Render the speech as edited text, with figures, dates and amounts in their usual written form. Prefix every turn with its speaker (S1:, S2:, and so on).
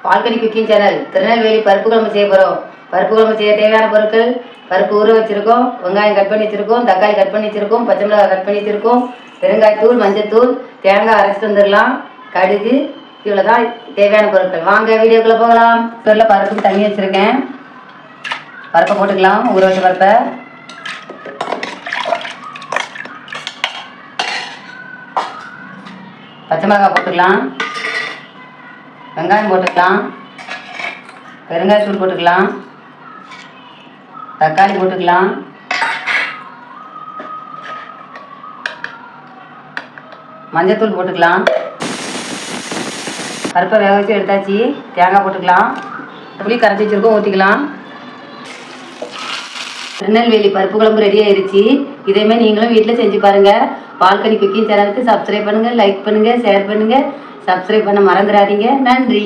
S1: Balcony cooking channel. Tirunelveli பருப்பு குழம்பு செய்ய போகிறோம். பருப்பு குழம்பு செய்ய தேவையான பொருட்கள்: பருப்பு ஊற வச்சுருக்கோம், வெங்காயம் கட் பண்ணி வச்சுருக்கோம், தக்காளி கட் பண்ணி வச்சுருக்கோம், பச்சை மிளகாய் கட் பண்ணி வச்சுருக்கோம், பெருங்காயத்தூள், மஞ்சத்தூள், தேங்காய் அரைச்சிட்டு வந்துடலாம், கடுகு. இவ்வளோ தான் தேவையான பொருட்கள். வாங்க வீடியோக்குள்ளே போகலாம். குக்கரில் பருப்பு தண்ணி வச்சுருக்கேன். பருப்பை போட்டுக்கலாம். ஊற வச்ச பருப்பை பச்சை மிளகாய் போட்டுக்கலாம், வெங்காயம் போட்டுக்கலாம், பெருங்காயத்தூள் போட்டுக்கலாம், தக்காளி போட்டுக்கலாம், மஞ்சத்தூள் போட்டுக்கலாம். பருப்பை வேக வச்சு எடுத்தாச்சு. தேங்காய் போட்டுக்கலாம். புளி கரைச்சி வச்சுருக்கோம், ஊற்றிக்கலாம். திருநெல்வேலி பருப்பு குழம்பு ரெடி ஆயிடுச்சு. இதேமாதிரி நீங்களும் வீட்டில் செஞ்சு பாருங்கள். பால்கனி குக்கிங் சேனலுக்கு சப்ஸ்கிரைப் பண்ணுங்கள், லைக் பண்ணுங்கள், ஷேர் பண்ணுங்கள். சப்ஸ்கிரைப் பண்ண மறந்துடாதீங்க. நன்றி.